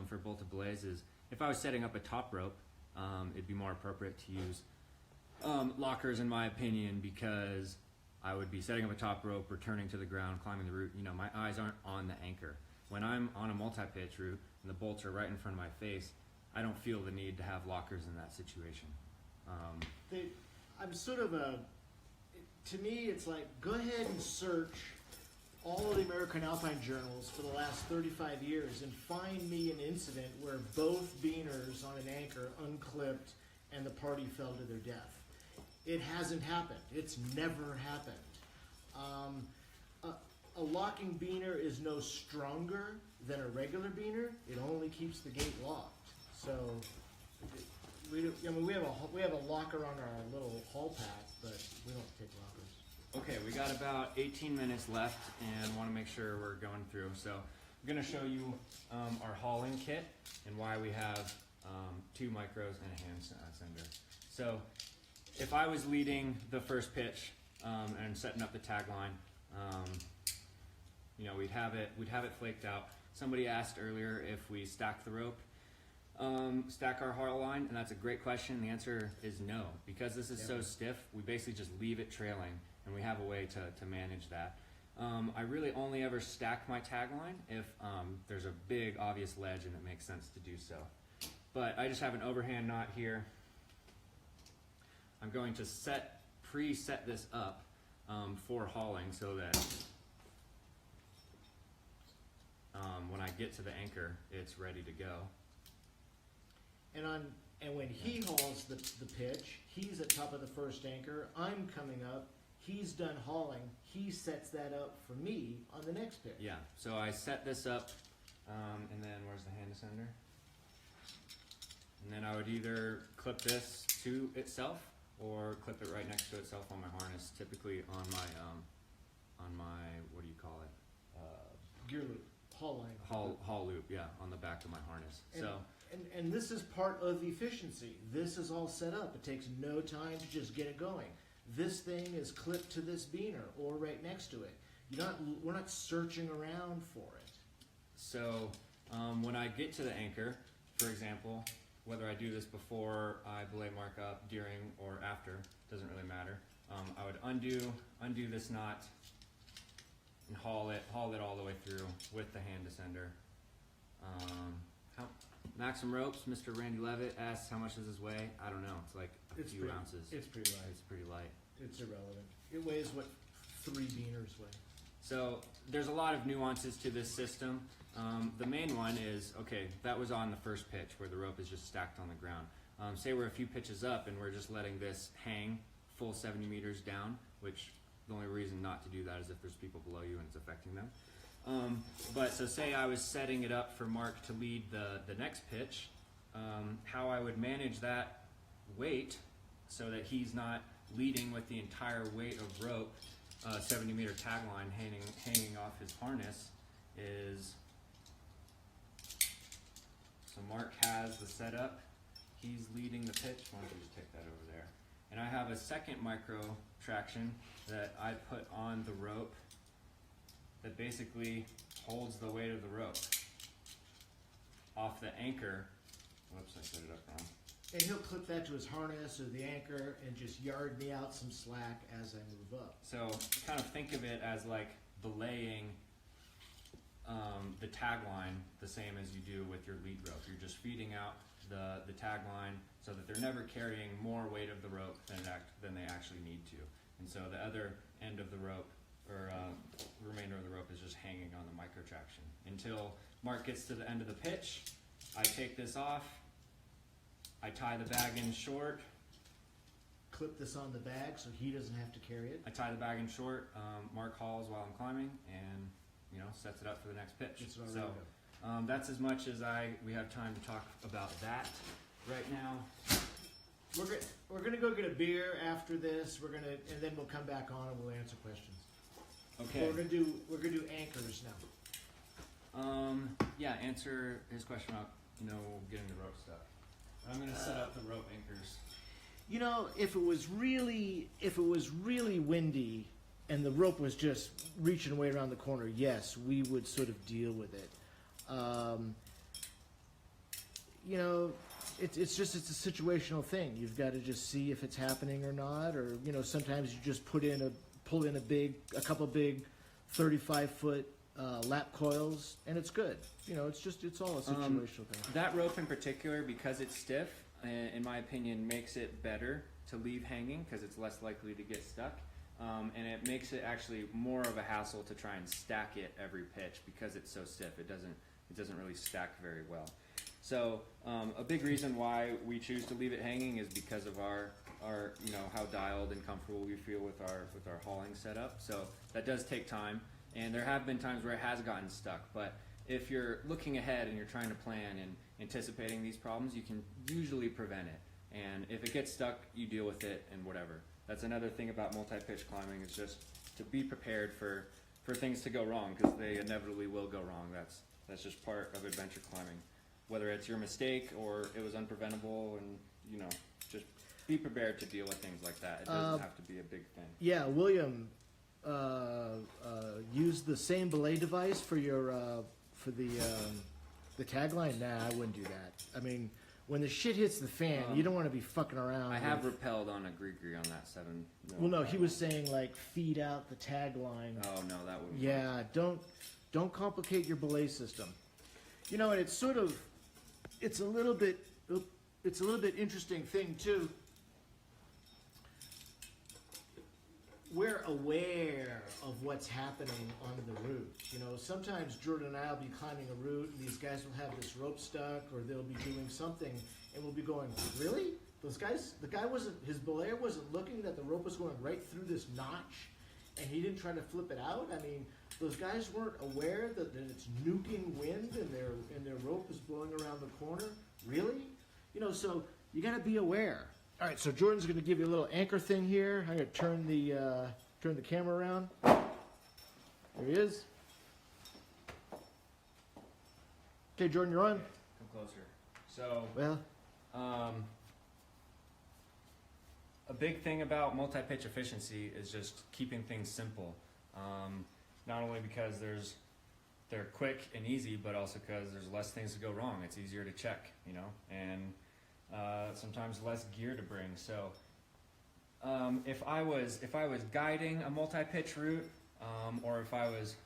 for bolted belays is if I was setting up a top rope, it'd be more appropriate to use lockers in my opinion, because I would be setting up a top rope, returning to the ground, climbing the route. My eyes aren't on the anchor. When I'm on a multi-pitch route and the bolts are right in front of my face, I don't feel the need to have lockers in that situation. I'm sort of to me, it's like, go ahead and search all of the American Alpine journals for the last 35 years and find me an incident where both beaners on an anchor unclipped and the party fell to their death. It hasn't happened. It's never happened. A locking beaner is no stronger than a regular beaner. It only keeps the gate locked. So we have a locker on our little haul pack, but we don't take lockers. Okay, we got about 18 minutes left and want to make sure we're going through. So I'm going to show you our hauling kit and why we have 2 micros and a hand sender. So if I was leading the first pitch and setting up the tagline, we'd have it flaked out. Somebody asked earlier if we stack the rope, stack our haul line, and that's a great question. The answer is no, because this is so stiff. We basically just leave it trailing, and we have a way to manage that. I really only ever stack my tagline if there's a big obvious ledge and it makes sense to do so. But I just have an overhand knot here. I'm going to preset this up for hauling so that when I get to the anchor, it's ready to go. And when he hauls the pitch, he's at top of the first anchor. I'm coming up. He's done hauling. He sets that up for me on the next pitch. Yeah. So I set this up, and then where's the hand ascender? And then I would either clip this to itself or clip it right next to itself on my harness. Typically on my what do you call it? Gear loop, haul line. Haul loop. Yeah, on the back of my harness. And this is part of efficiency. This is all set up. It takes no time to just get it going. This thing is clipped to this beaner or right next to it. We're not searching around for it. So when I get to the anchor, for example, whether I do this before I belay mark up, during, or after, doesn't really matter. I would undo this knot and haul it all the way through with the hand descender. Maximum ropes, Mr. Randy Levitt asks how much does this weigh? I don't know. It's like a few ounces. It's pretty light. It's pretty light. It's irrelevant. It weighs what 3 beaners weigh. So there's a lot of nuances to this system. The main one is, okay, that was on the first pitch where the rope is just stacked on the ground. Say we're a few pitches up and we're just letting this hang full 70 meters down, which the only reason not to do that is if there's people below you and it's affecting them. But so say I was setting it up for Mark to lead the next pitch, how I would manage that weight so that he's not leading with the entire weight of rope 70-meter tag line hanging off his harness is, so Mark has the setup, he's leading the pitch. Why don't you just take that over there? And I have a second micro traction that I put on the rope that basically holds the weight of the rope off the anchor. Whoops, I set it up wrong. And he'll clip that to his harness or the anchor and just yard me out some slack as I move up. So kind of think of it as like belaying the tag line the same as you do with your lead rope. You're just feeding out the tag line so that they're never carrying more weight of the rope than they actually need to. And so the other end of the rope, or remainder of the rope, is just hanging on the micro traction. Until Mark gets to the end of the pitch, I take this off, I tie the bag in short. Clip this on the bag so he doesn't have to carry it. I tie the bag in short, Mark hauls while I'm climbing, and sets it up for the next pitch. So that's as much as we have time to talk about that right now. We're gonna go get a beer after this. And then we'll come back on and we'll answer questions. Okay. We're gonna do anchors now. Yeah, answer his question about getting the rope stuck. I'm gonna set up the rope anchors. If it was really windy and the rope was just reaching away around the corner, yes, we would sort of deal with it. It's a situational thing. You've got to just see if it's happening or not, or sometimes you just pull in a couple big 35-foot lap coils, and it's good. It's all a situational thing. That rope in particular, because it's stiff, in my opinion, makes it better to leave hanging because it's less likely to get stuck. And it makes it actually more of a hassle to try and stack it every pitch because it's so stiff. It doesn't really stack very well. So a big reason why we choose to leave it hanging is because of our how dialed and comfortable we feel with our hauling setup. So that does take time, and there have been times where it has gotten stuck. But if you're looking ahead and you're trying to plan and anticipating these problems, you can usually prevent it. And if it gets stuck, you deal with it and whatever. That's another thing about multi-pitch climbing, is just to be prepared for things to go wrong, because they inevitably will go wrong. That's just part of adventure climbing. Whether it's your mistake or it was unpreventable, and just be prepared to deal with things like that. It doesn't have to be a big thing. Yeah, William used the same belay device for the tagline. Nah, I wouldn't do that. I mean, when the shit hits the fan, you don't want to be fucking around. I have rappelled on a gree on that 7. Well, no, he was saying like feed out the tagline. Oh no, that would. Yeah, don't complicate your belay system. And it's a little bit interesting thing too. We're aware of what's happening on the route. Sometimes Jordan and I will be climbing a route, and these guys will have this rope stuck, or they'll be doing something, and we'll be going, really? His belayer wasn't looking that the rope was going right through this notch, and he didn't try to flip it out? I mean, those guys weren't aware that it's nuking wind and their rope is blowing around the corner? Really? So you got to be aware. All right, so Jordan's going to give you a little anchor thing here. I'm going to turn the camera around. There he is. Okay, Jordan, you're on. Okay, come closer. So, Well, a big thing about multi-pitch efficiency is just keeping things simple. Not only because they're quick and easy, but also because there's less things to go wrong. It's easier to check, and sometimes less gear to bring. So if I was guiding a multi-pitch route, or if I was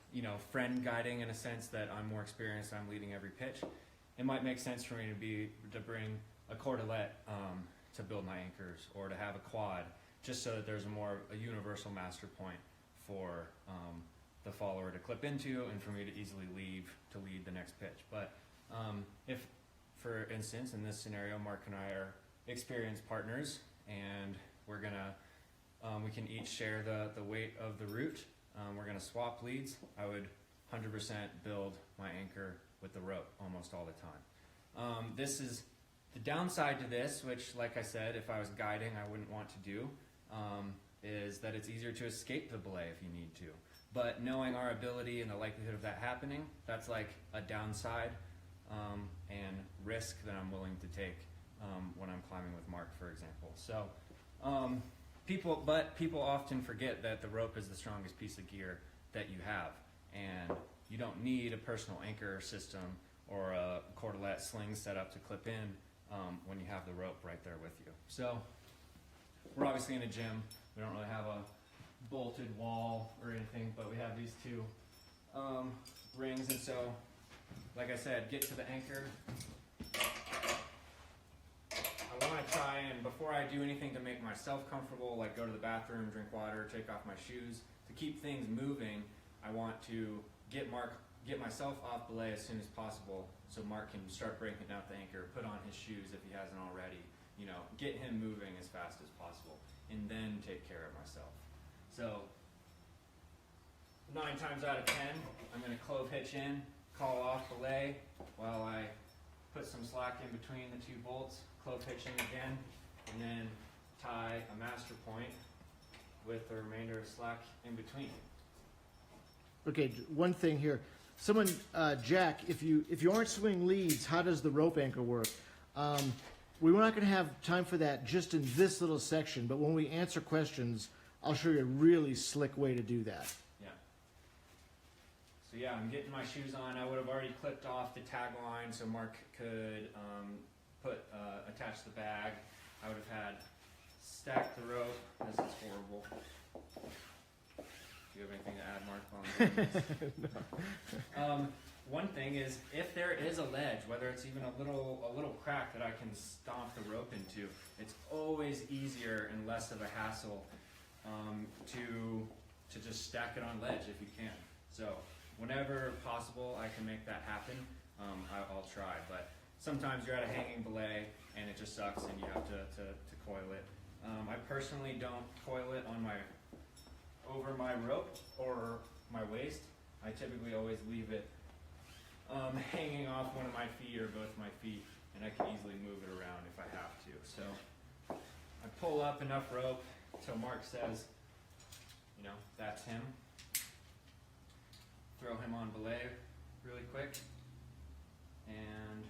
friend guiding in a sense that I'm more experienced, I'm leading every pitch, it might make sense for me to bring a cordelette to build my anchors, or to have a quad, just so that there's a universal master point for the follower to clip into, and for me to easily lead the next pitch. But if, for instance, in this scenario, Mark and I are experienced partners, and we can each share the weight of the route. We're gonna swap leads. I would 100% build my anchor with the rope almost all the time. This is the downside to this, which, like I said, if I was guiding, I wouldn't want to do. is that it's easier to escape the belay if you need to. But knowing our ability and the likelihood of that happening, that's like a downside and risk that I'm willing to take when I'm climbing with Mark, for example. So people often forget that the rope is the strongest piece of gear that you have, and you don't need a personal anchor system or a cordelette sling set up to clip in when you have the rope right there with you. So we're obviously in a gym. We don't really have a bolted wall or anything, but we have these two rings, and so like I said, get to the anchor. I want to try and, before I do anything to make myself comfortable, like go to the bathroom, drink water, take off my shoes, to keep things moving, I want to get myself off belay as soon as possible, so Mark can start breaking out the anchor, put on his shoes if he hasn't already, get him moving as fast as possible, and then take care of myself. So 9 times out of 10, I'm going to clove hitch in, call off belay while I put some slack in between the two bolts, clove hitch in again, and then tie a master point with the remainder of slack in between. Okay, one thing here. Someone, Jack, if you aren't swinging leads, how does the rope anchor work? We're not going to have time for that just in this little section, but when we answer questions, I'll show you a really slick way to do that. Yeah. So yeah, I'm getting my shoes on. I would have already clipped off the tag line so Mark could attach the bag. I would have had stacked the rope. This is horrible. Do you have anything to add, Mark? While I'm doing this? One thing is, if there is a ledge, whether it's even a little crack that I can stomp the rope into, it's always easier and less of a hassle to just stack it on ledge if you can. So whenever possible I can make that happen, I'll try. But sometimes you're at a hanging belay and it just sucks and you have to coil it. I personally don't coil it on over my rope or my waist. I typically always leave it hanging off one of my feet or both my feet, and I can easily move it around if I have to. So I pull up enough rope till Mark says, that's him. Throw him on belay really quick, and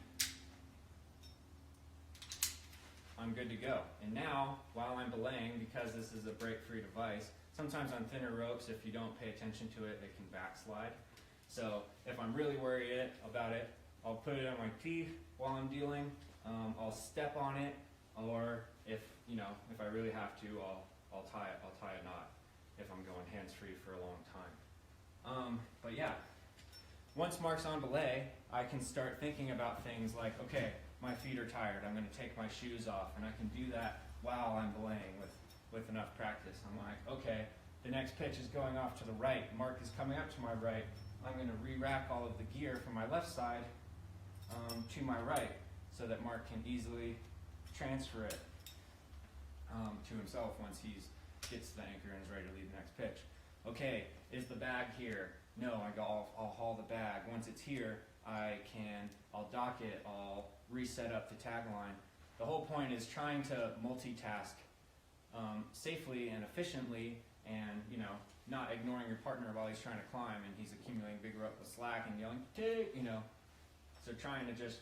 I'm good to go. And now, while I'm belaying, because this is a break-free device, sometimes on thinner ropes, if you don't pay attention to it, it can backslide. So if I'm really worried about it, I'll put it on my teeth while I'm dealing. I'll step on it, or if I really have to, I'll tie a knot if I'm going hands-free for a long time. But yeah, once Mark's on belay, I can start thinking about things like, okay, my feet are tired. I'm going to take my shoes off, and I can do that while I'm belaying with enough practice. I'm like, okay, the next pitch is going off to the right. Mark is coming up to my right. I'm going to re-rack all of the gear from my left side to my right so that Mark can easily transfer it to himself once he gets the anchor and is ready to lead the next pitch. Okay, is the bag here? No, I'll haul the bag. Once it's here, I'll dock it, I'll reset up the tag line. The whole point is trying to multitask safely and efficiently, and not ignoring your partner while he's trying to climb and he's accumulating big rope with slack and yelling, so trying to just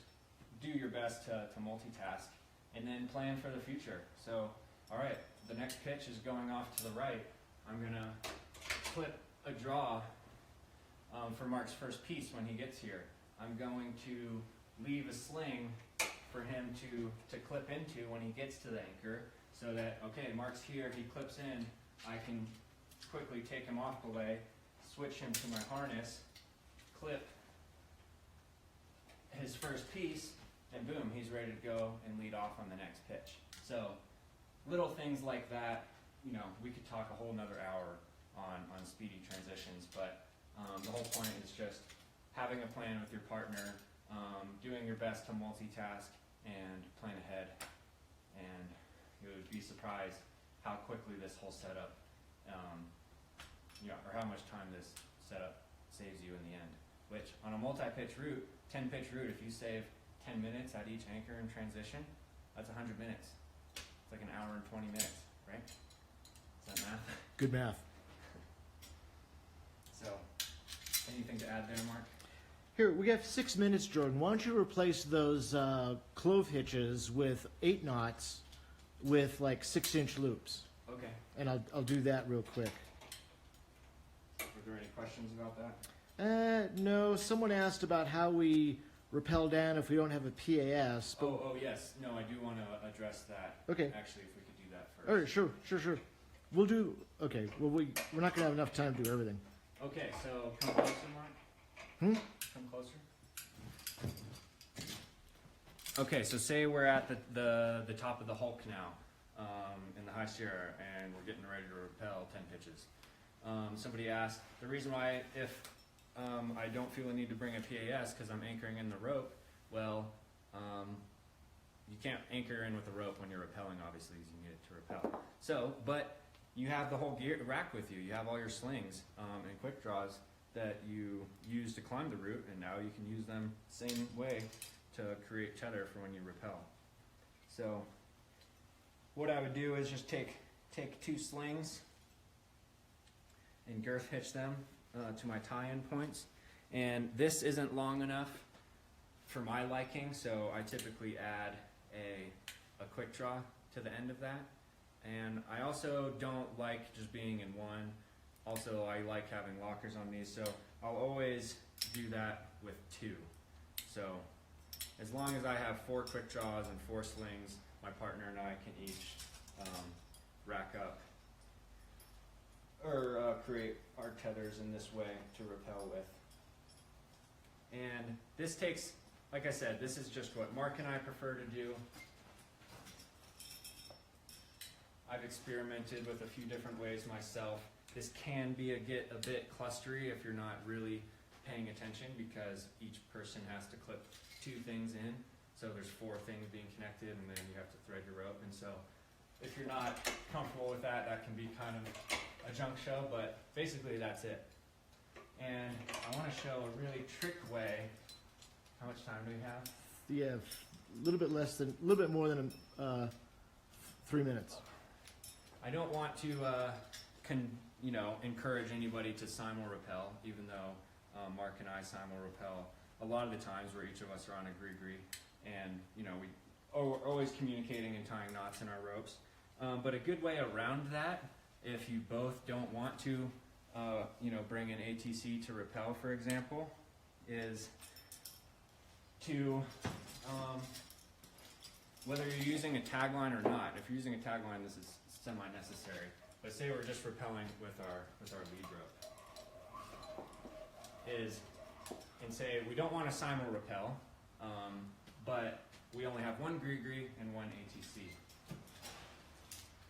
do your best to multitask and then plan for the future. So, all right, the next pitch is going off to the right. I'm gonna clip a draw for Mark's first piece when he gets here. I'm going to leave a sling for him to clip into when he gets to the anchor, so that, okay, Mark's here, he clips in, I can quickly take him off belay, switch him to my harness, clip his first piece, and boom, he's ready to go and lead off on the next pitch. So little things like that, we could talk a whole nother hour on speedy transitions, but the whole point is just having a plan with your partner, doing your best to multitask and plan ahead, and you would be surprised how quickly this whole setup, or how much time this setup saves you in the end. Which, on a multi-pitch route, 10-pitch route, if you save 10 minutes at each anchor and transition, that's 100 minutes. It's like an hour and 20 minutes, right? Is that math? Good math. So, anything to add there, Mark? Here, we have 6 minutes, Jordan. Why don't you replace those clove hitches with 8 knots with like 6-inch loops? Okay. And I'll do that real quick. Were there any questions about that? No, someone asked about how we rappel down if we don't have a PAS. But Oh, yes. No, I do want to address that. Okay. Actually, if we could do that first. All right, sure. We'll do. Okay. Well, we're not gonna have enough time to do everything. Okay, so come closer, Mark. Come closer. Okay, so say we're at the top of the Hulk now, in the High Sierra, and we're getting ready to rappel 10 pitches. Somebody asked the reason why if I don't feel a need to bring a PAS because I'm anchoring in the rope. Well, you can't anchor in with a rope when you're rappelling, obviously, because you need it to rappel. So, but you have the whole gear rack with you. You have all your slings and quick draws that you use to climb the route, and now you can use them same way to create tether for when you rappel. So, what I would do is just take 2 slings and girth hitch them to my tie-in points. And this isn't long enough for my liking, so I typically add a quick draw to the end of that. And I also don't like just being in one. Also, I like having lockers on these, so I'll always do that with 2. So as long as I have 4 quick draws and 4 slings, my partner and I can each rack up or create our tethers in this way to rappel with. And this takes, like I said, this is just what Mark and I prefer to do. I've experimented with a few different ways myself. This can be a bit clustery if you're not really paying attention, because each person has to clip 2 things in. So there's 4 things being connected, and then you have to thread your rope. And so if you're not comfortable with that, that can be kind of a junk show, but basically that's it. And I want to show a really trick way. How much time do we have? Yeah, a little bit more than 3 minutes. I don't want to, encourage anybody to simul rappel, even though Mark and I simul rappel a lot of the times where each of us are on a gree-gree, and we're always communicating and tying knots in our ropes. But a good way around that, if you both don't want to, bring an ATC to rappel, for example, is to, whether you're using a tagline or not. If you're using a tagline, this is semi-necessary. But say we're just rappelling with our lead rope. And say we don't want to simul rappel, but we only have 1 gree-gree and 1 ATC.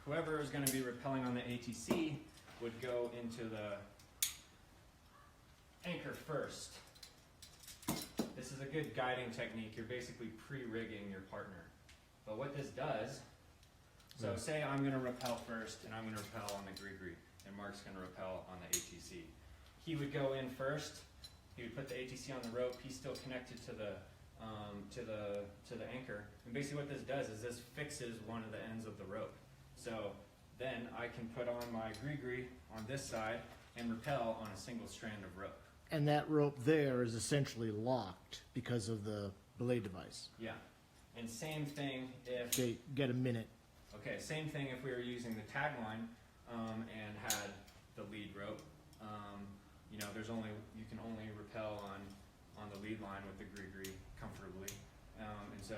Whoever is going to be rappelling on the ATC would go into the anchor first. This is a good guiding technique. You're basically pre-rigging your partner. But what this does, so say I'm going to rappel first, and I'm going to rappel on the gree-gree, and Mark's going to rappel on the ATC. He would go in first. He would put the ATC on the rope. He's still connected to the anchor. And basically what this does is this fixes one of the ends of the rope. So then I can put on my gree-gree on this side and rappel on a single strand of rope. And that rope there is essentially locked because of the belay device. Yeah. And same thing if... They get a minute. Okay, same thing if we were using the tagline and had the lead rope. You can only rappel on the lead line with the gree-gree comfortably. And so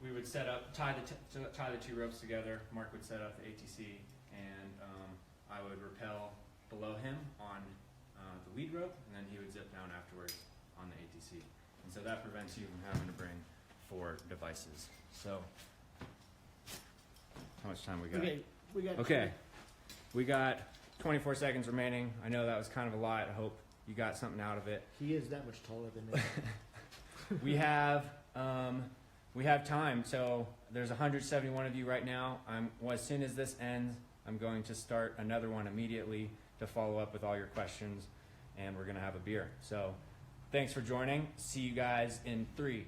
we would set up, tie the 2 ropes together. Mark would set up the ATC, and I would rappel below him on the lead rope, and then he would zip down afterwards on the ATC. And so that prevents you from having to bring 4 devices. So how much time we got? Okay, we got 24 seconds remaining. I know that was kind of a lot. I hope you got something out of it. He is that much taller than me. We have time. So there's 171 of you right now. As soon as this ends, I'm going to start another one immediately to follow up with all your questions, and we're going to have a beer. So thanks for joining. See you guys in 3,